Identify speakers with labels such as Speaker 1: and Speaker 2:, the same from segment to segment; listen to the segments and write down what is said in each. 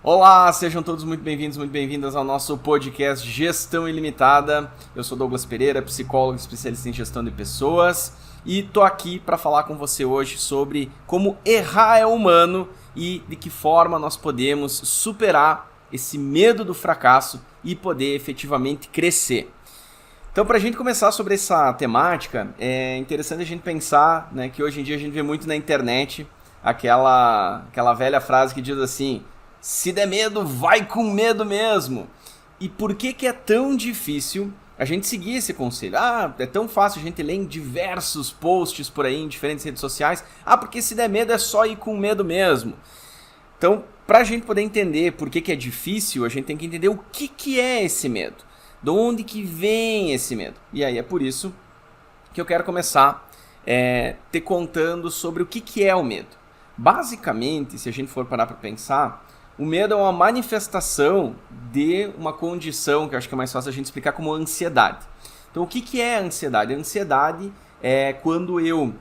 Speaker 1: Olá, sejam todos muito bem-vindos, muito bem-vindas ao nosso podcast Gestão Ilimitada. Eu sou Douglas Pereira, psicólogo especialista em gestão de pessoas e tô aqui para falar com você hoje sobre como errar é humano e de que forma nós podemos superar esse medo do fracasso e poder efetivamente crescer. Então, para a gente começar sobre essa temática, é interessante a gente pensar, né, que hoje em dia a gente vê muito na internet aquela velha frase que diz assim: se der medo, vai com medo mesmo. E por que é tão difícil a gente seguir esse conselho? É tão fácil a gente ler em diversos posts por aí, em diferentes redes sociais. Porque se der medo é só ir com medo mesmo. Então, para a gente poder entender por que é difícil, a gente tem que entender o que é esse medo. De onde que vem esse medo? E aí é por isso que eu quero começar te contando sobre o que é o medo. Basicamente, se a gente for parar para pensar, o medo é uma manifestação de uma condição que eu acho que é mais fácil a gente explicar como ansiedade. Então, o que é a ansiedade? A ansiedade é quando eu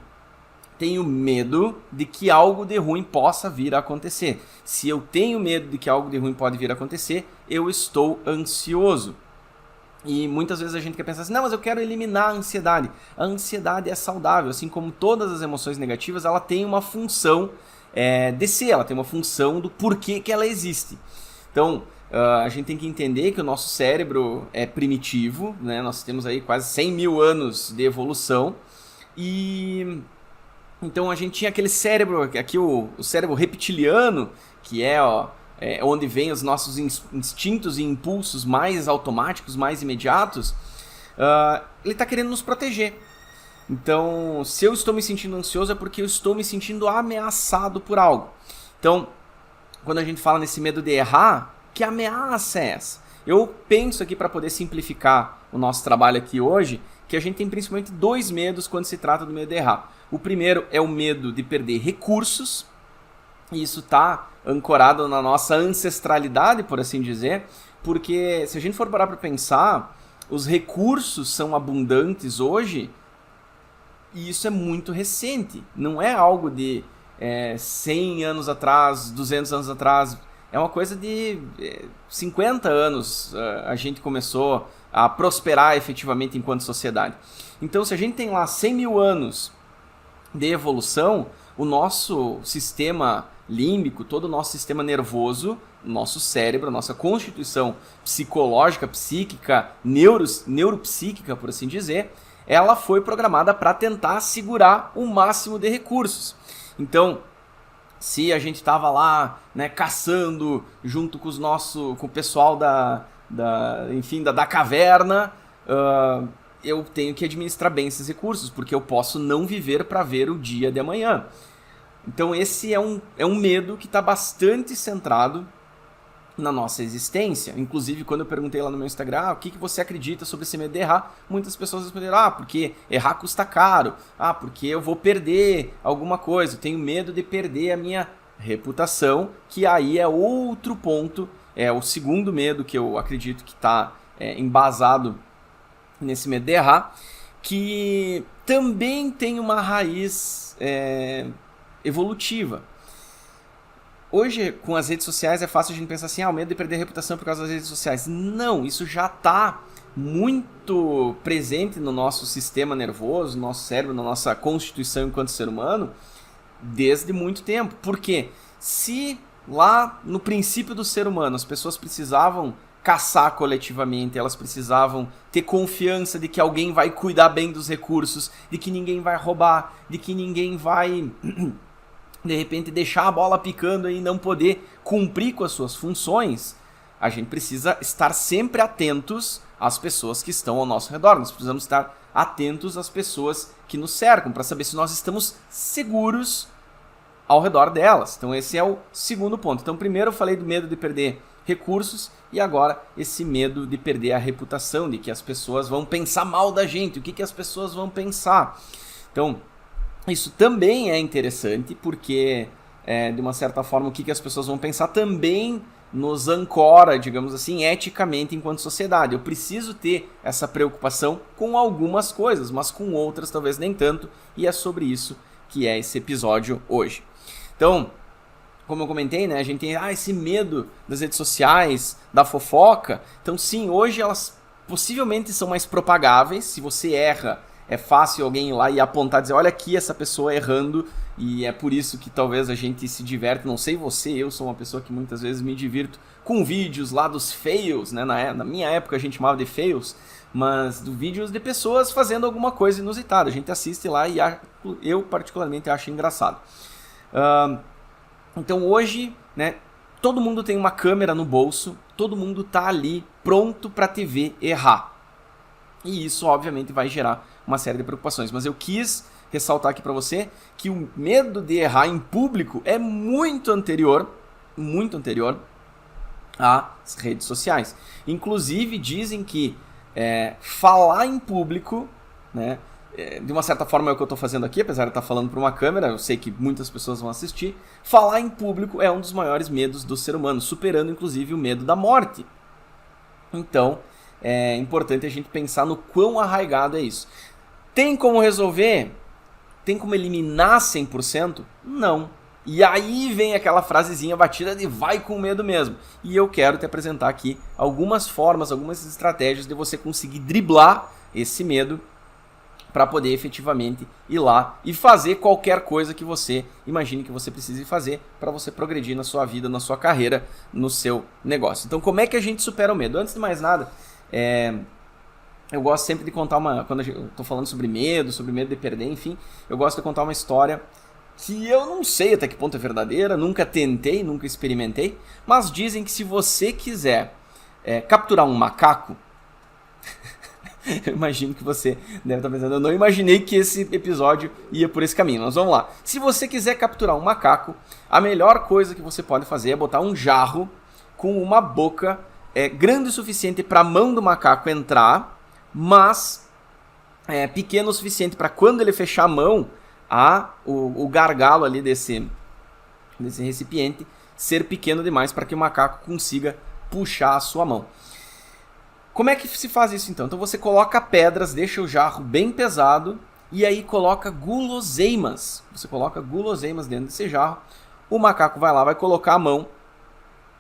Speaker 1: tenho medo de que algo de ruim possa vir a acontecer. Se eu tenho medo de que algo de ruim pode vir a acontecer, eu estou ansioso. E muitas vezes a gente quer pensar assim, não, mas eu quero eliminar a ansiedade. A ansiedade é saudável, assim como todas as emoções negativas, ela tem uma função de ser, ela tem uma função do porquê que ela existe. Então, a gente tem que entender que o nosso cérebro é primitivo, né? Nós temos aí quase 100 mil anos de evolução, e então a gente tinha aquele cérebro, aqui o cérebro reptiliano, que é onde vem os nossos instintos e impulsos mais automáticos, mais imediatos. Ele está querendo nos proteger. Então, se eu estou me sentindo ansioso é porque eu estou me sentindo ameaçado por algo. Então, quando a gente fala nesse medo de errar, que ameaça é essa? Eu penso aqui, para poder simplificar o nosso trabalho aqui hoje, que a gente tem principalmente dois medos quando se trata do medo de errar. O primeiro é o medo de perder recursos, e isso está ancorado na nossa ancestralidade, por assim dizer, porque se a gente for parar para pensar, os recursos são abundantes hoje, e isso é muito recente, não é algo de 100 anos atrás, 200 anos atrás, é uma coisa de 50 anos a gente começou a prosperar efetivamente enquanto sociedade. Então, se a gente tem lá 100 mil anos de evolução, o nosso sistema límbico, todo o nosso sistema nervoso, nosso cérebro, a nossa constituição psicológica, psíquica, neuropsíquica, por assim dizer, ela foi programada para tentar segurar o máximo de recursos. Então, se a gente estava lá, né, caçando junto com o pessoal da caverna, eu tenho que administrar bem esses recursos, porque eu posso não viver para ver o dia de amanhã. Então esse é um medo que está bastante centrado na nossa existência. Inclusive, quando eu perguntei lá no meu Instagram, o que você acredita sobre esse medo de errar, muitas pessoas responderam, porque errar custa caro, porque eu vou perder alguma coisa, eu tenho medo de perder a minha reputação, que aí é outro ponto, é o segundo medo que eu acredito que está embasado nesse medo de errar, que também tem uma raiz evolutiva. Hoje, com as redes sociais, é fácil a gente pensar assim, o medo de perder a reputação por causa das redes sociais. Não, isso já está muito presente no nosso sistema nervoso, no nosso cérebro, na nossa constituição enquanto ser humano, desde muito tempo. Porque se lá no princípio do ser humano as pessoas precisavam caçar coletivamente, elas precisavam ter confiança de que alguém vai cuidar bem dos recursos, de que ninguém vai roubar, de que ninguém vai de repente deixar a bola picando e não poder cumprir com as suas funções, a gente precisa estar sempre atentos às pessoas que estão ao nosso redor. Nós precisamos estar atentos às pessoas que nos cercam para saber se nós estamos seguros ao redor delas. Então esse é o segundo ponto. Então primeiro eu falei do medo de perder recursos e agora esse medo de perder a reputação, de que as pessoas vão pensar mal da gente, o que as pessoas vão pensar. Então isso também é interessante porque, de uma certa forma, o que as pessoas vão pensar também nos ancora, digamos assim, eticamente enquanto sociedade. Eu preciso ter essa preocupação com algumas coisas, mas com outras talvez nem tanto, e é sobre isso que é esse episódio hoje. Então, como eu comentei, né, a gente tem esse medo das redes sociais, da fofoca. Então sim, hoje elas possivelmente são mais propagáveis. Se você erra, é fácil alguém ir lá e apontar, dizer, olha aqui essa pessoa errando, e é por isso que talvez a gente se diverte. Não sei você, eu sou uma pessoa que muitas vezes me divirto com vídeos lá dos fails, né? Na minha época a gente chamava de fails, mas do vídeos de pessoas fazendo alguma coisa inusitada. A gente assiste lá e eu particularmente acho engraçado. Então hoje, né, todo mundo tem uma câmera no bolso, todo mundo tá ali pronto para te ver errar. E isso obviamente vai gerar uma série de preocupações, mas eu quis ressaltar aqui para você que o medo de errar em público é muito anterior às redes sociais. Inclusive dizem que falar em público, né, de uma certa forma é o que eu estou fazendo aqui, apesar de estar falando para uma câmera, eu sei que muitas pessoas vão assistir, falar em público é um dos maiores medos do ser humano, superando inclusive o medo da morte. Então, é importante a gente pensar no quão arraigado é isso. Tem como resolver? Tem como eliminar 100%? Não. E aí vem aquela frasezinha batida de vai com medo mesmo. E eu quero te apresentar aqui algumas formas, algumas estratégias de você conseguir driblar esse medo para poder efetivamente ir lá e fazer qualquer coisa que você imagine que você precise fazer para você progredir na sua vida, na sua carreira, no seu negócio. Então, como é que a gente supera o medo? Antes de mais nada, eu gosto sempre de contar quando eu estou falando sobre medo de perder, enfim, eu gosto de contar uma história que eu não sei até que ponto é verdadeira, nunca tentei, nunca experimentei, mas dizem que se você quiser capturar um macaco, eu imagino que você deve estar pensando, eu não imaginei que esse episódio ia por esse caminho, mas vamos lá. Se você quiser capturar um macaco, a melhor coisa que você pode fazer é botar um jarro com uma boca grande o suficiente para a mão do macaco entrar, mas pequeno o suficiente para quando ele fechar a mão, o gargalo ali desse recipiente ser pequeno demais para que o macaco consiga puxar a sua mão. Como é que se faz isso então? Então você coloca pedras, deixa o jarro bem pesado e aí coloca guloseimas. Você coloca guloseimas dentro desse jarro, o macaco vai lá, vai colocar a mão,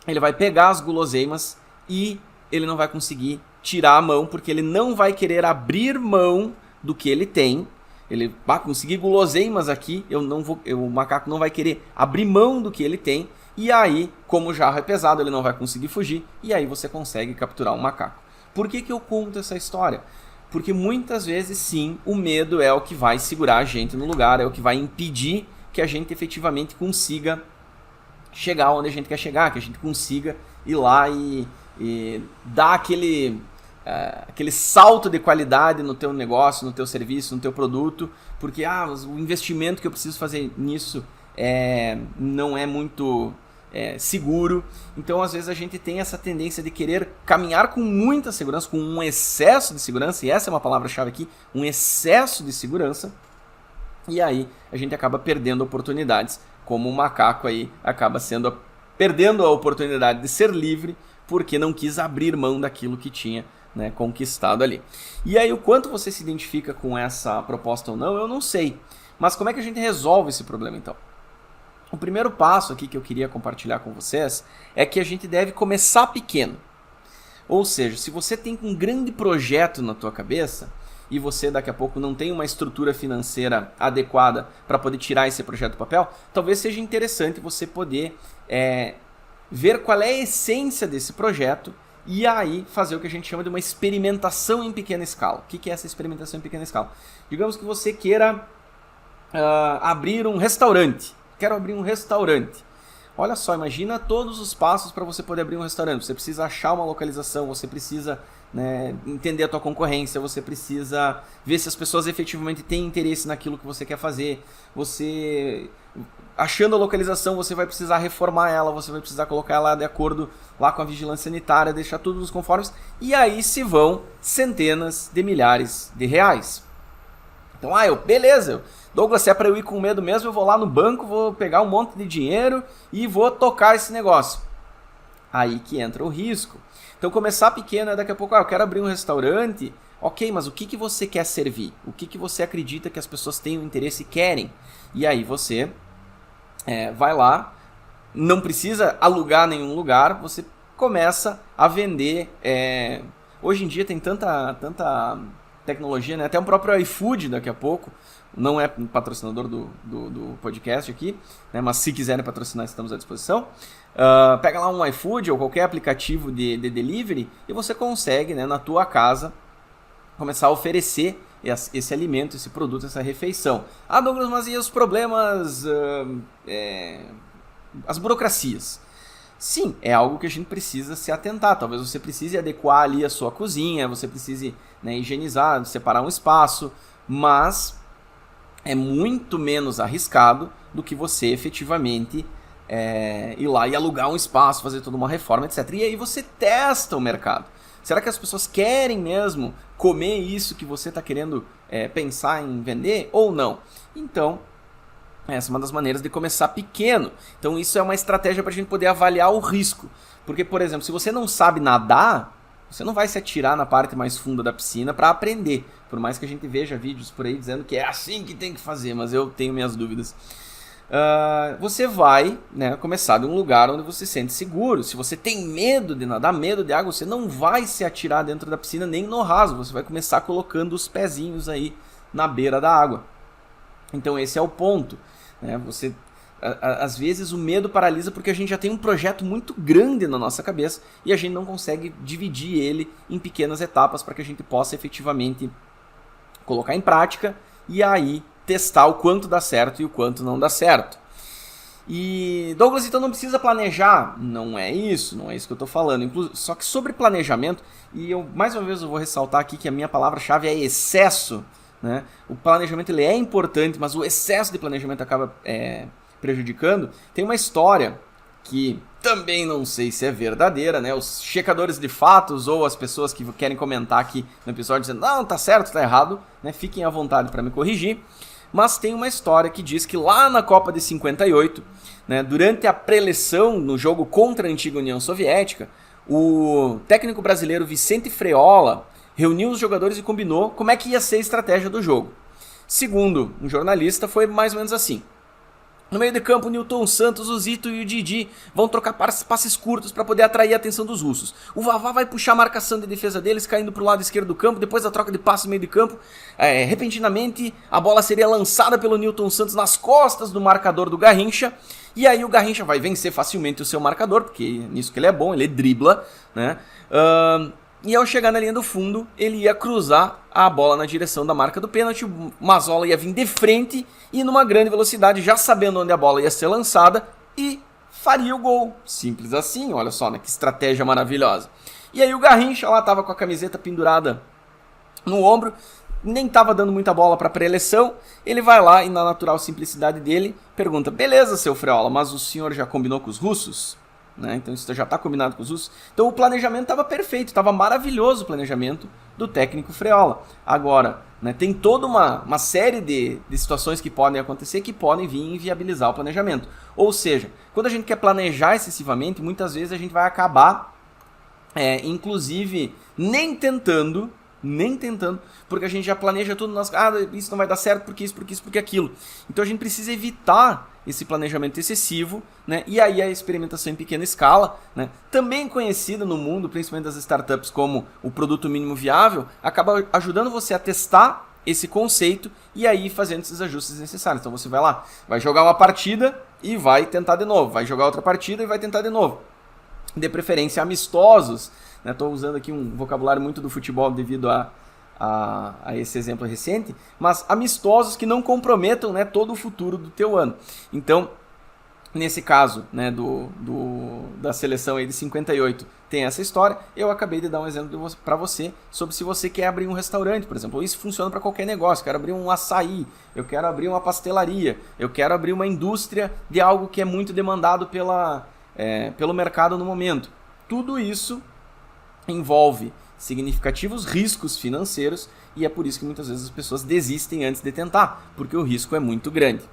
Speaker 1: ele vai pegar as guloseimas e ele não vai conseguir tirar a mão porque ele não vai querer abrir mão do que ele tem. Ele vai conseguir guloseimas aqui, o macaco não vai querer abrir mão do que ele tem, e aí, como o jarro é pesado, ele não vai conseguir fugir, e aí você consegue capturar um macaco. Por que eu conto essa história? Porque muitas vezes, sim, o medo é o que vai segurar a gente no lugar, é o que vai impedir que a gente efetivamente consiga chegar onde a gente quer chegar, que a gente consiga ir lá e dar aquele salto de qualidade no teu negócio, no teu serviço, no teu produto, porque o investimento que eu preciso fazer nisso não é muito seguro. Então, às vezes, a gente tem essa tendência de querer caminhar com muita segurança, com um excesso de segurança, e essa é uma palavra-chave aqui, um excesso de segurança, e aí a gente acaba perdendo oportunidades, como o macaco aí acaba perdendo a oportunidade de ser livre, porque não quis abrir mão daquilo que tinha, né, conquistado ali. E aí o quanto você se identifica com essa proposta ou não, eu não sei. Mas como é que a gente resolve esse problema então? O primeiro passo aqui que eu queria compartilhar com vocês é que a gente deve começar pequeno. Ou seja, se você tem um grande projeto na tua cabeça e você daqui a pouco não tem uma estrutura financeira adequada para poder tirar esse projeto do papel, talvez seja interessante você poder ver qual é a essência desse projeto e aí fazer o que a gente chama de uma experimentação em pequena escala. O que é essa experimentação em pequena escala? Digamos que você queira abrir um restaurante. Quero abrir um restaurante. Olha só, imagina todos os passos para você poder abrir um restaurante. Você precisa achar uma localização, você precisa, né, entender a tua concorrência, você precisa ver se as pessoas efetivamente têm interesse naquilo que você quer fazer. Você, achando a localização, você vai precisar reformar ela, você vai precisar colocar ela de acordo lá com a vigilância sanitária, deixar tudo nos conformes, e aí se vão centenas de milhares de reais. Então, beleza, Douglas, se é para eu ir com medo mesmo, eu vou lá no banco, vou pegar um monte de dinheiro e vou tocar esse negócio. Aí que entra o risco. Então, começar pequeno é daqui a pouco, eu quero abrir um restaurante, ok, mas o que você quer servir? O que você acredita que as pessoas tenham interesse e querem? E aí você vai lá, não precisa alugar nenhum lugar, você começa a vender. Hoje em dia tem tanta tecnologia, né? Até o próprio iFood daqui a pouco, não é patrocinador do podcast aqui, né? Mas se quiserem patrocinar, estamos à disposição. Pega lá um iFood ou qualquer aplicativo de delivery e você consegue, né, na tua casa começar a oferecer esse alimento, esse produto, essa refeição. Ah, Douglas, mas e os problemas, as burocracias? Sim, é algo que a gente precisa se atentar. Talvez você precise adequar ali a sua cozinha, você precise, né, higienizar, separar um espaço, mas é muito menos arriscado do que você efetivamente ir lá e alugar um espaço, fazer toda uma reforma, etc. E aí você testa o mercado. Será que as pessoas querem mesmo comer isso que você está querendo pensar em vender ou não? Então, essa é uma das maneiras de começar pequeno. Então isso é uma estratégia para a gente poder avaliar o risco. Porque, por exemplo, se você não sabe nadar, você não vai se atirar na parte mais funda da piscina para aprender. Por mais que a gente veja vídeos por aí dizendo que é assim que tem que fazer, mas eu tenho minhas dúvidas. Você vai, né, começar de um lugar onde você se sente seguro. Se você tem medo de nadar, medo de água, você não vai se atirar dentro da piscina nem no raso. Você vai começar colocando os pezinhos aí na beira da água. Então esse é o ponto, né? Às vezes o medo paralisa porque a gente já tem um projeto muito grande na nossa cabeça e a gente não consegue dividir ele em pequenas etapas para que a gente possa efetivamente colocar em prática e aí testar o quanto dá certo e o quanto não dá certo. E Douglas, então não precisa planejar? Não é isso que eu estou falando. Só que sobre planejamento, e mais uma vez eu vou ressaltar aqui que a minha palavra-chave é excesso, né? O planejamento ele é importante, mas o excesso de planejamento acaba prejudicando. Tem uma história que também não sei se é verdadeira, né? Os checadores de fatos ou as pessoas que querem comentar aqui no episódio dizendo não, tá certo, tá errado, né? Fiquem à vontade para me corrigir. Mas tem uma história que diz que lá na Copa de 58, né, durante a preleção no jogo contra a antiga União Soviética, o técnico brasileiro Vicente Freola reuniu os jogadores e combinou como é que ia ser a estratégia do jogo. Segundo um jornalista, foi mais ou menos assim. No meio de campo, o Newton Santos, o Zito e o Didi vão trocar passes curtos para poder atrair a atenção dos russos. O Vavá vai puxar a marcação de defesa deles, caindo para o lado esquerdo do campo. Depois da troca de passes no meio de campo, repentinamente a bola seria lançada pelo Newton Santos nas costas do marcador do Garrincha. E aí o Garrincha vai vencer facilmente o seu marcador, porque nisso que ele é bom, ele dribla, né? E ao chegar na linha do fundo, ele ia cruzar a bola na direção da marca do pênalti, o Mazzola ia vir de frente e numa grande velocidade, já sabendo onde a bola ia ser lançada, e faria o gol. Simples assim, olha só, né? Que estratégia maravilhosa. E aí o Garrincha lá estava com a camiseta pendurada no ombro, nem estava dando muita bola para a pré-eleição, ele vai lá e na natural simplicidade dele, pergunta, beleza, seu Freola, mas o senhor já combinou com os russos? Né? Então isso já está combinado com os russos. Então o planejamento estava perfeito, estava maravilhoso o planejamento do técnico Freola. Agora, né, tem toda uma série de situações que podem acontecer que podem vir inviabilizar o planejamento. Ou seja, quando a gente quer planejar excessivamente, muitas vezes a gente vai acabar, inclusive, nem tentando, porque a gente já planeja tudo, isso não vai dar certo, porque isso, porque aquilo. Então a gente precisa evitar esse planejamento excessivo, né? E aí a experimentação em pequena escala, né? Também conhecida no mundo, principalmente das startups, como o produto mínimo viável, acaba ajudando você a testar esse conceito e aí fazendo esses ajustes necessários. Então você vai lá, vai jogar uma partida e vai tentar de novo, vai jogar outra partida e vai tentar de novo. De preferência amistosos, né? Estou usando aqui um vocabulário muito do futebol devido a esse exemplo recente, mas amistosos que não comprometam, né, todo o futuro do teu ano. Então, nesse caso, né, da seleção aí de 58, tem essa história. Eu acabei de dar um exemplo para você sobre se você quer abrir um restaurante, por exemplo. Isso funciona para qualquer negócio. Eu quero abrir um açaí, eu quero abrir uma pastelaria, eu quero abrir uma indústria de algo que é muito demandado pelo mercado no momento. Tudo isso envolve significativos riscos financeiros e é por isso que muitas vezes as pessoas desistem antes de tentar, porque o risco é muito grande.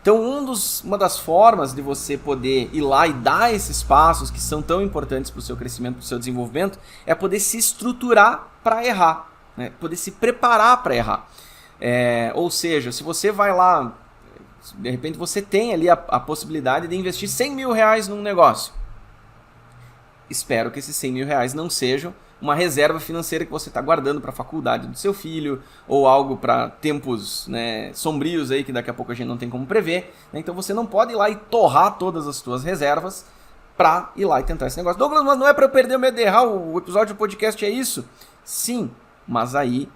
Speaker 1: Então uma das formas de você poder ir lá e dar esses passos que são tão importantes para o seu crescimento, para o seu desenvolvimento, é poder se estruturar para errar, né? Poder se preparar para errar. Ou seja, se você vai lá, De repente você tem ali a possibilidade de investir 100 mil reais num negócio. Espero que esses 100 mil reais não sejam uma reserva financeira que você está guardando para a faculdade do seu filho, ou algo para tempos, né, sombrios aí que daqui a pouco a gente não tem como prever. Né? Então você não pode ir lá e torrar todas as suas reservas para ir lá e tentar esse negócio. Douglas, mas não é para eu perder o medo de errar, o episódio do podcast é isso? Sim, mas aí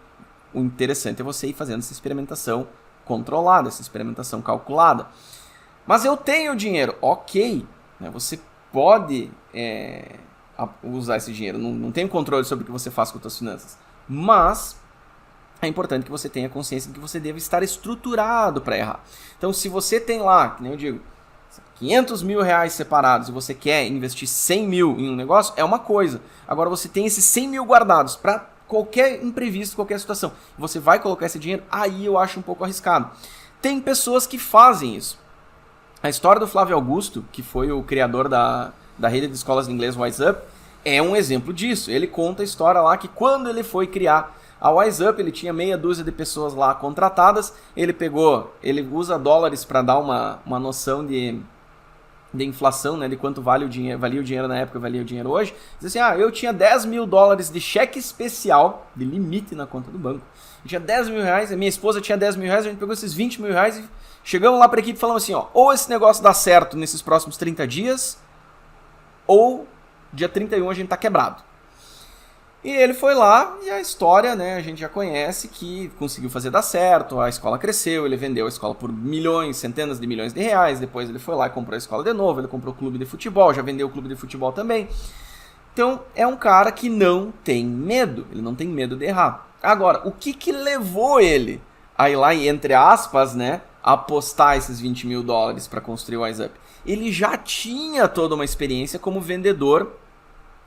Speaker 1: o interessante é você ir fazendo essa experimentação controlada, essa experimentação calculada. Mas eu tenho dinheiro, ok, né? Você pode usar esse dinheiro, não tem controle sobre o que você faz com as suas finanças, mas é importante que você tenha consciência de que você deve estar estruturado para errar. Então, se você tem lá, que nem eu digo, 500 mil reais separados e você quer investir 100 mil em um negócio, é uma coisa. Agora, você tem esses 100 mil guardados para qualquer imprevisto, qualquer situação. Você vai colocar esse dinheiro, aí eu acho um pouco arriscado. Tem pessoas que fazem isso. A história do Flávio Augusto, que foi o criador da rede de escolas de inglês Wise Up, é um exemplo disso. Ele conta a história lá que quando ele foi criar a Wise Up, ele tinha meia dúzia de pessoas lá contratadas, ele usa dólares para dar uma noção de inflação, né, de quanto valia o dinheiro na época, valia o dinheiro hoje. Diz assim, eu tinha 10 mil dólares de cheque especial, de limite na conta do banco. Eu tinha 10 mil reais, a minha esposa tinha 10 mil reais, a gente pegou esses 20 mil reais e chegamos lá para a equipe e falamos assim, ou esse negócio dá certo nesses próximos 30 dias, ou dia 31 a gente tá quebrado. E ele foi lá e a história, né, a gente já conhece que conseguiu fazer dar certo, a escola cresceu, ele vendeu a escola por milhões, centenas de milhões de reais, depois ele foi lá e comprou a escola de novo, ele comprou o clube de futebol, já vendeu o clube de futebol também. Então é um cara que não tem medo, ele não tem medo de errar. Agora, o que levou ele a ir lá e, entre aspas, né, apostar esses 20 mil dólares para construir o Wise Up? Ele já tinha toda uma experiência como vendedor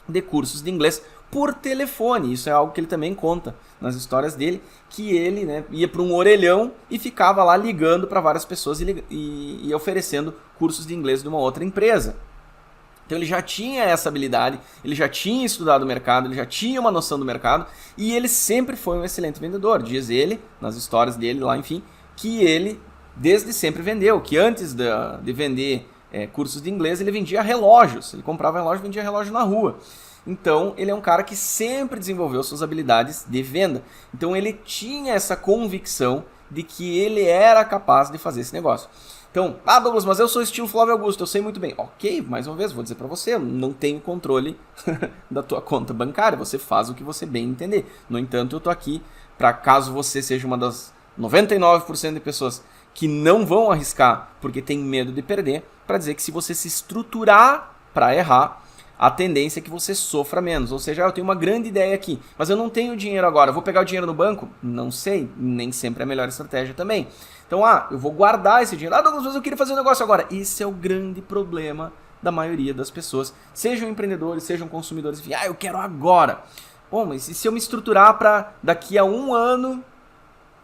Speaker 1: de cursos de inglês por telefone. Isso é algo que ele também conta nas histórias dele, que ele, né, ia para um orelhão e ficava lá ligando para várias pessoas e oferecendo cursos de inglês de uma outra empresa. Então ele já tinha essa habilidade, ele já tinha estudado o mercado, ele já tinha uma noção do mercado e ele sempre foi um excelente vendedor. Diz ele, nas histórias dele lá, enfim, que ele desde sempre vendeu, que antes de vender cursos de inglês ele vendia relógios, ele comprava relógio e vendia relógio na rua. Então, ele é um cara que sempre desenvolveu suas habilidades de venda. Então, ele tinha essa convicção de que ele era capaz de fazer esse negócio. Então, Douglas, mas eu sou estilo Flávio Augusto, eu sei muito bem. Ok, mais uma vez, vou dizer para você, eu não tenho controle da tua conta bancária, você faz o que você bem entender. No entanto, eu tô aqui para caso você seja uma das 99% de pessoas que não vão arriscar porque tem medo de perder, para dizer que se você se estruturar para errar, a tendência é que você sofra menos. Ou seja, eu tenho uma grande ideia aqui, mas eu não tenho dinheiro agora. Eu vou pegar o dinheiro no banco? Não sei. Nem sempre é a melhor estratégia também. Então, eu vou guardar esse dinheiro. Douglas, mas eu queria fazer um negócio agora. Esse é o grande problema da maioria das pessoas. Sejam empreendedores, sejam consumidores. Enfim, eu quero agora. Bom, mas e se eu me estruturar para daqui a 1 ano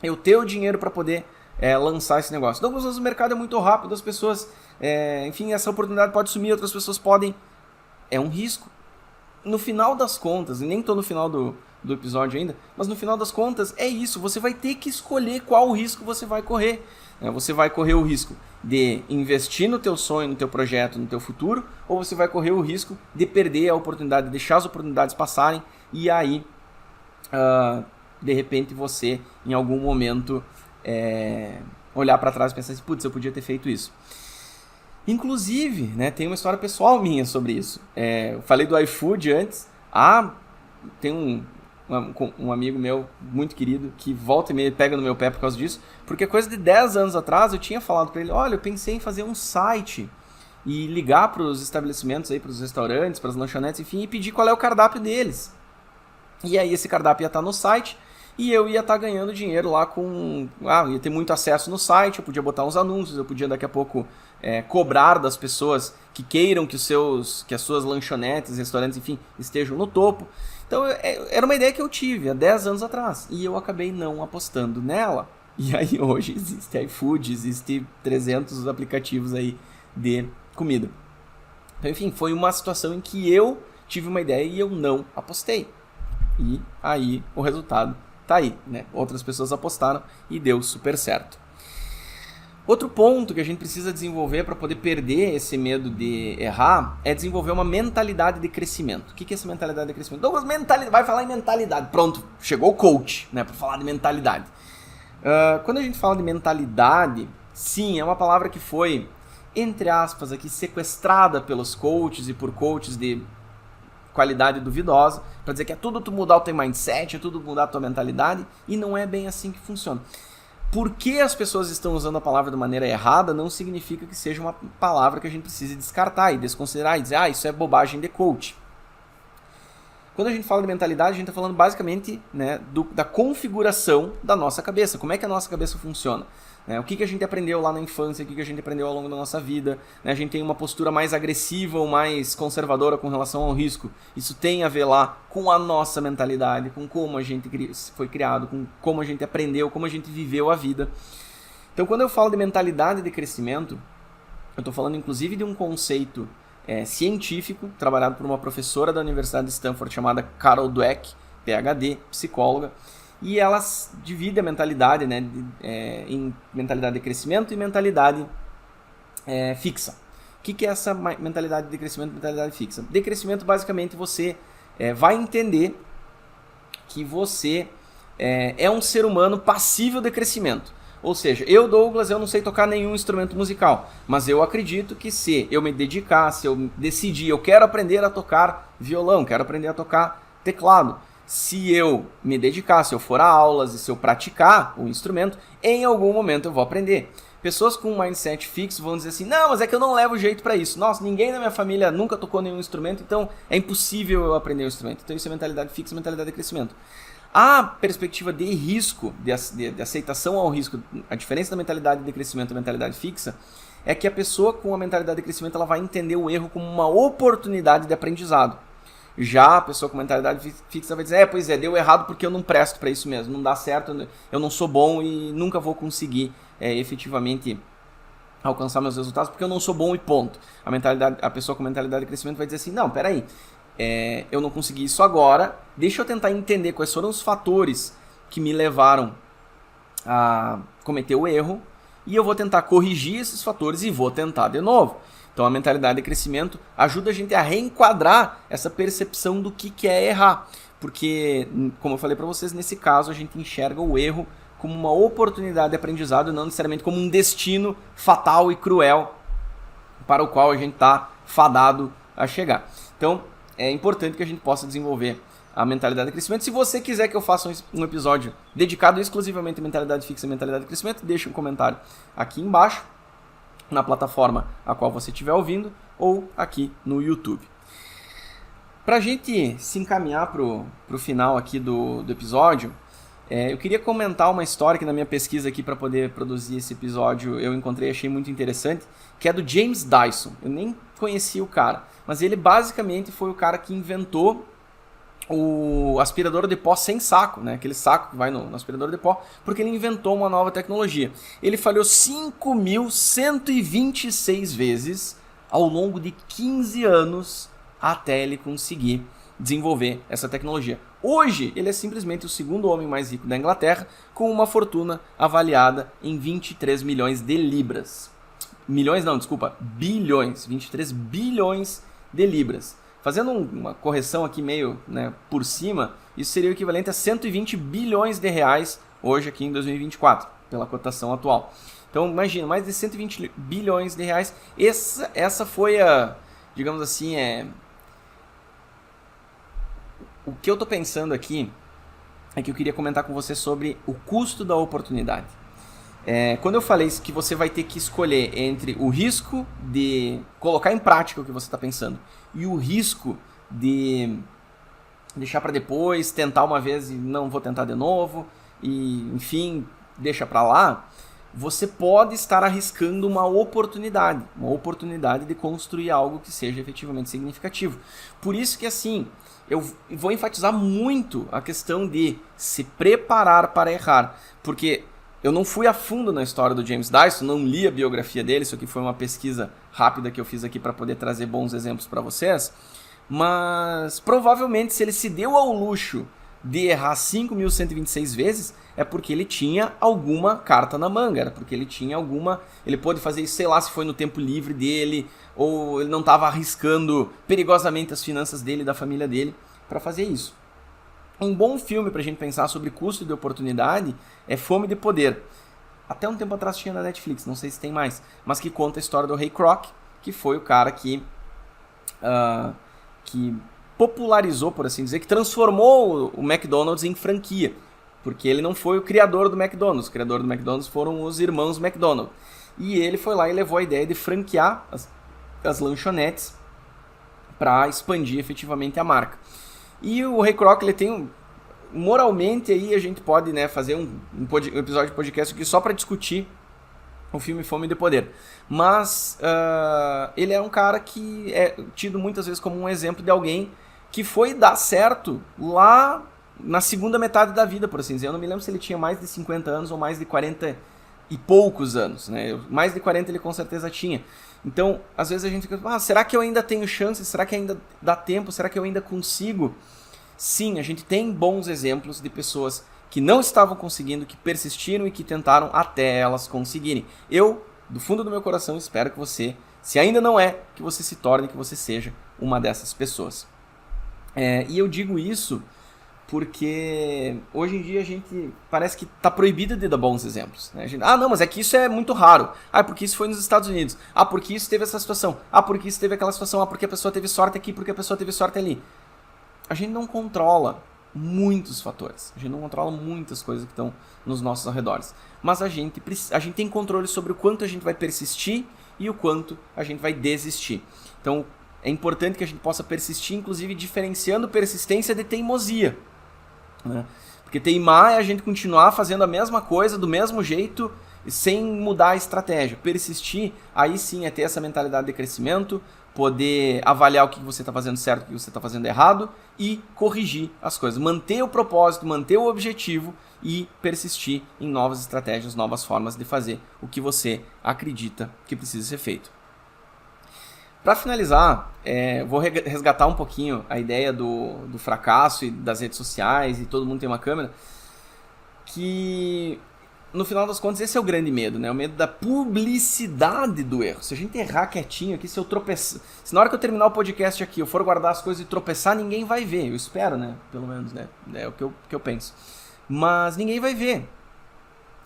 Speaker 1: eu ter o dinheiro para poder lançar esse negócio? Douglas, mas o mercado é muito rápido, as pessoas... enfim, essa oportunidade pode sumir, outras pessoas podem... É um risco. No final das contas, e nem estou no final do episódio ainda, mas no final das contas é isso, você vai ter que escolher qual risco você vai correr. Você vai correr o risco de investir no teu sonho, no teu projeto, no teu futuro, ou você vai correr o risco de perder a oportunidade, de deixar as oportunidades passarem e aí, de repente, você, em algum momento, olhar para trás e pensar assim, putz, eu podia ter feito isso. Inclusive, né, tem uma história pessoal minha sobre isso. Eu falei do iFood antes. Tem um amigo meu muito querido que volta e meia pega no meu pé por causa disso, porque coisa de 10 anos atrás eu tinha falado para ele, olha, eu pensei em fazer um site e ligar para os estabelecimentos, para os restaurantes, para as lanchonetes, enfim, e pedir qual é o cardápio deles. E aí esse cardápio ia estar no site e eu ia estar ganhando dinheiro lá com... ia ter muito acesso no site, eu podia botar uns anúncios, eu podia daqui a pouco cobrar das pessoas que queiram que as suas lanchonetes, restaurantes, enfim, estejam no topo. Então era uma ideia que eu tive há 10 anos atrás e eu acabei não apostando nela. E aí hoje existe iFood, existe 300 aplicativos aí de comida. Então, enfim, foi uma situação em que eu tive uma ideia e eu não apostei. E aí o resultado tá aí, né? Outras pessoas apostaram e deu super certo. Outro ponto que a gente precisa desenvolver para poder perder esse medo de errar é desenvolver uma mentalidade de crescimento. O que é essa mentalidade de crescimento? Douglas, vai falar em mentalidade. Pronto, chegou o coach, né, para falar de mentalidade. Quando a gente fala de mentalidade, sim, é uma palavra que foi, entre aspas, aqui, sequestrada pelos coaches e por coaches de qualidade duvidosa, para dizer que é tudo tu mudar o teu mindset, é tudo mudar a tua mentalidade, e não é bem assim que funciona. Porque as pessoas estão usando a palavra de maneira errada não significa que seja uma palavra que a gente precise descartar e desconsiderar e dizer, isso é bobagem de coach. Quando a gente fala de mentalidade, a gente está falando basicamente, né, da configuração da nossa cabeça. Como é que a nossa cabeça funciona? O que a gente aprendeu lá na infância, o que a gente aprendeu ao longo da nossa vida. A gente tem uma postura mais agressiva ou mais conservadora com relação ao risco. Isso tem a ver lá com a nossa mentalidade, com como a gente foi criado, com como a gente aprendeu, como a gente viveu a vida. Então, quando eu falo de mentalidade de crescimento, eu estou falando inclusive de um conceito científico, trabalhado por uma professora da Universidade de Stanford chamada Carol Dweck, PhD, psicóloga, e ela divide a mentalidade, né, em mentalidade de crescimento e mentalidade fixa. O que é essa mentalidade de crescimento e mentalidade fixa? De crescimento, basicamente, você vai entender que você é um ser humano passível de crescimento. Ou seja, Douglas, eu não sei tocar nenhum instrumento musical, mas eu acredito que se eu me dedicar, se eu decidir, eu quero aprender a tocar violão, quero aprender a tocar teclado, se eu me dedicar, se eu for a aulas e se eu praticar o instrumento, em algum momento eu vou aprender. Pessoas com um mindset fixo vão dizer assim, não, mas é que eu não levo jeito para isso. Nossa, ninguém na minha família nunca tocou nenhum instrumento, então é impossível eu aprender o instrumento. Então isso é mentalidade fixa, mentalidade de crescimento. A perspectiva de risco, de aceitação ao risco, a diferença da mentalidade de crescimento e mentalidade fixa, é que a pessoa com a mentalidade de crescimento ela vai entender o erro como uma oportunidade de aprendizado. Já a pessoa com mentalidade fixa vai dizer, pois é, deu errado porque eu não presto para isso mesmo, não dá certo, eu não sou bom e nunca vou conseguir efetivamente alcançar meus resultados porque eu não sou bom e ponto. A pessoa com mentalidade de crescimento vai dizer assim, não, peraí, eu não consegui isso agora, deixa eu tentar entender quais foram os fatores que me levaram a cometer o erro e eu vou tentar corrigir esses fatores e vou tentar de novo. Então a mentalidade de crescimento ajuda a gente a reenquadrar essa percepção do que é errar. Porque, como eu falei para vocês, nesse caso a gente enxerga o erro como uma oportunidade de aprendizado e não necessariamente como um destino fatal e cruel para o qual a gente está fadado a chegar. Então é importante que a gente possa desenvolver a mentalidade de crescimento. Se você quiser que eu faça um episódio dedicado exclusivamente à mentalidade fixa e mentalidade de crescimento, deixa um comentário aqui embaixo, na plataforma a qual você estiver ouvindo, ou aqui no YouTube. Para a gente se encaminhar para o final aqui do episódio, eu queria comentar uma história que na minha pesquisa aqui para poder produzir esse episódio eu encontrei e achei muito interessante, que é do James Dyson. Eu nem conhecia o cara, mas ele basicamente foi o cara que inventou o aspirador de pó sem saco, né? Aquele saco que vai no aspirador de pó, porque ele inventou uma nova tecnologia. Ele falhou 5.126 vezes ao longo de 15 anos até ele conseguir desenvolver essa tecnologia. Hoje, ele é simplesmente o segundo homem mais rico da Inglaterra, com uma fortuna avaliada em 23 milhões de libras. Bilhões. 23 bilhões de libras. Fazendo uma correção aqui meio, né, por cima, isso seria o equivalente a 120 bilhões de reais hoje aqui em 2024, pela cotação atual. Então imagina, mais de 120 bilhões de reais. Essa foi a, digamos assim, o que eu estou pensando aqui é que eu queria comentar com você sobre o custo da oportunidade. Quando eu falei que você vai ter que escolher entre o risco de colocar em prática o que você está pensando e o risco de deixar para depois, tentar uma vez e não vou tentar de novo, e enfim, deixa para lá, você pode estar arriscando uma oportunidade de construir algo que seja efetivamente significativo. Por isso que assim, eu vou enfatizar muito a questão de se preparar para errar, porque eu não fui a fundo na história do James Dyson, não li a biografia dele, isso aqui foi uma pesquisa rápida que eu fiz aqui para poder trazer bons exemplos para vocês, mas provavelmente se ele se deu ao luxo de errar 5.126 vezes é porque ele tinha alguma carta na manga, era porque ele tinha alguma... Ele pôde fazer isso, sei lá, se foi no tempo livre dele, ou ele não estava arriscando perigosamente as finanças dele e da família dele para fazer isso. Um bom filme para a gente pensar sobre custo de oportunidade é Fome de Poder. Até um tempo atrás tinha na Netflix, não sei se tem mais, mas que conta a história do Ray Kroc, que foi o cara que popularizou, por assim dizer, que transformou o McDonald's em franquia. Porque ele não foi o criador do McDonald's. O criador do McDonald's foram os irmãos McDonald. E ele foi lá e levou a ideia de franquear as lanchonetes para expandir efetivamente a marca. E o Ray Kroc, ele tem moralmente aí a gente pode, né, fazer um episódio de podcast aqui só para discutir o filme Fome de Poder. Mas ele é um cara que é tido muitas vezes como um exemplo de alguém que foi dar certo lá na segunda metade da vida, por assim dizer. Eu não me lembro se ele tinha mais de 50 anos ou mais de 40 e poucos anos, né? Mais de 40 ele com certeza tinha. Então, às vezes a gente fica, será que eu ainda tenho chance? Será que ainda dá tempo? Será que eu ainda consigo? Sim, a gente tem bons exemplos de pessoas que não estavam conseguindo, que persistiram e que tentaram até elas conseguirem. Eu, do fundo do meu coração, espero que você, se ainda não é, que você se torne, que você seja uma dessas pessoas. E eu digo isso porque hoje em dia a gente parece que está proibido de dar bons exemplos. Né? Não, mas é que isso é muito raro. Porque isso foi nos Estados Unidos. Porque isso teve essa situação. Porque isso teve aquela situação. Porque a pessoa teve sorte aqui, porque a pessoa teve sorte ali. A gente não controla muitos fatores. A gente não controla muitas coisas que estão nos nossos arredores. Mas a gente tem controle sobre o quanto a gente vai persistir e o quanto a gente vai desistir. Então, é importante que a gente possa persistir, inclusive diferenciando persistência de teimosia. Né? Porque teimar é a gente continuar fazendo a mesma coisa, do mesmo jeito, sem mudar a estratégia. Persistir, aí sim, é ter essa mentalidade de crescimento, poder avaliar o que você está fazendo certo, o que você está fazendo errado e corrigir as coisas. Manter o propósito, manter o objetivo e persistir em novas estratégias, novas formas de fazer o que você acredita que precisa ser feito. Para finalizar, vou resgatar um pouquinho a ideia do fracasso e das redes sociais e todo mundo tem uma câmera, que no final das contas esse é o grande medo, né? O medo da publicidade do erro. Se a gente errar quietinho aqui, se eu tropeçar, se na hora que eu terminar o podcast aqui eu for guardar as coisas e tropeçar, ninguém vai ver. Eu espero, né? Pelo menos, né? É o que eu penso. Mas ninguém vai ver.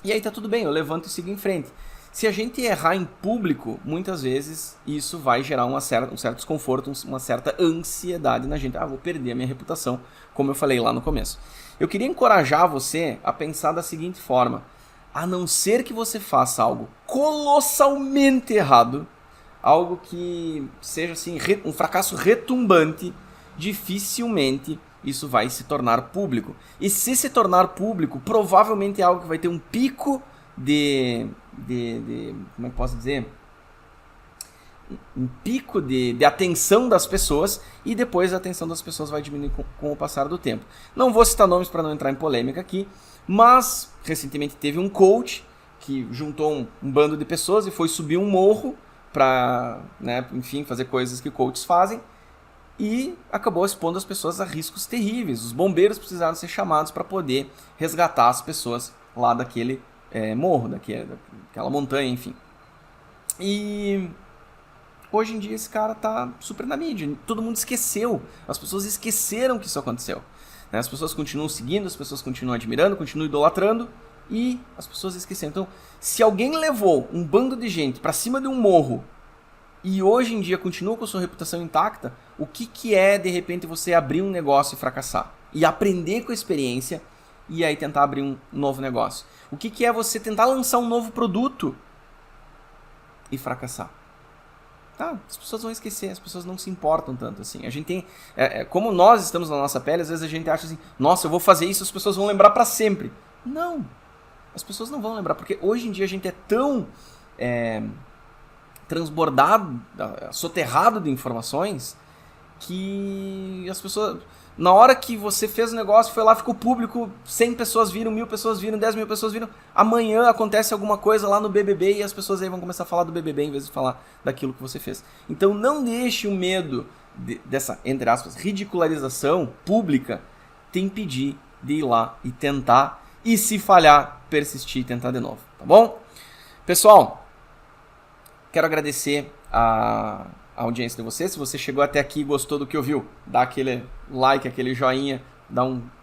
Speaker 1: E aí tá tudo bem, eu levanto e sigo em frente. Se a gente errar em público, muitas vezes isso vai gerar um certo desconforto, uma certa ansiedade na gente. Vou perder a minha reputação, como eu falei lá no começo. Eu queria encorajar você a pensar da seguinte forma: a não ser que você faça algo colossalmente errado, algo que seja assim, um fracasso retumbante, dificilmente isso vai se tornar público. E se tornar público, provavelmente é algo que vai ter um pico de como é que posso dizer? Um pico de atenção das pessoas, e depois a atenção das pessoas vai diminuir com o passar do tempo. Não vou citar nomes para não entrar em polêmica aqui, mas recentemente teve um coach que juntou um bando de pessoas e foi subir um morro para, né, enfim, fazer coisas que coaches fazem, e acabou expondo as pessoas a riscos terríveis. Os bombeiros precisaram ser chamados para poder resgatar as pessoas lá daquele morro, daquela montanha, enfim. E hoje em dia esse cara tá super na mídia, todo mundo esqueceu, as pessoas esqueceram que isso aconteceu. Né? As pessoas continuam seguindo, as pessoas continuam admirando, continuam idolatrando, e as pessoas esqueceram. Então, se alguém levou um bando de gente para cima de um morro e hoje em dia continua com a sua reputação intacta, o que é de repente você abrir um negócio e fracassar? E aprender com a experiência e aí tentar abrir um novo negócio? O que é você tentar lançar um novo produto e fracassar? As pessoas vão esquecer, as pessoas não se importam tanto assim. A gente tem, como nós estamos na nossa pele, às vezes a gente acha assim, nossa, eu vou fazer isso, as pessoas vão lembrar para sempre. Não, as pessoas não vão lembrar, porque hoje em dia a gente é tão transbordado, soterrado de informações, que as pessoas, na hora que você fez o negócio, foi lá, ficou público, 100 pessoas viram, 1.000 pessoas viram, 10.000 pessoas viram, amanhã acontece alguma coisa lá no BBB e as pessoas aí vão começar a falar do BBB em vez de falar daquilo que você fez. Então não deixe o medo dessa, entre aspas, ridicularização pública te impedir de ir lá e tentar, e se falhar, persistir e tentar de novo, tá bom? Pessoal, quero agradecer a audiência de vocês. Se você chegou até aqui e gostou do que ouviu, dá aquele like, aquele joinha,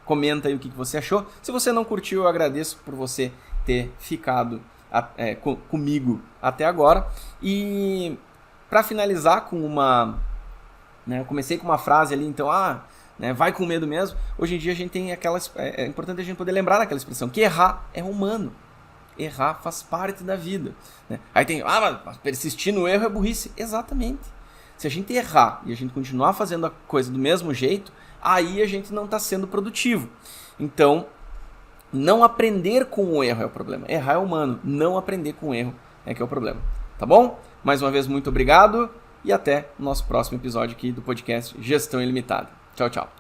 Speaker 1: comenta aí o que você achou. Se você não curtiu, eu agradeço por você ter ficado comigo até agora. E para finalizar com eu comecei com uma frase ali, então, vai com medo mesmo. Hoje em dia a gente tem é importante a gente poder lembrar daquela expressão, que errar é humano. Errar faz parte da vida. Né? Aí tem, mas persistir no erro é burrice. Exatamente. Se a gente errar e a gente continuar fazendo a coisa do mesmo jeito, aí a gente não está sendo produtivo. Então, não aprender com o erro é o problema. Errar é humano. Não aprender com o erro é que é o problema. Tá bom? Mais uma vez, muito obrigado e até o nosso próximo episódio aqui do podcast Gestão Ilimitada. Tchau, tchau.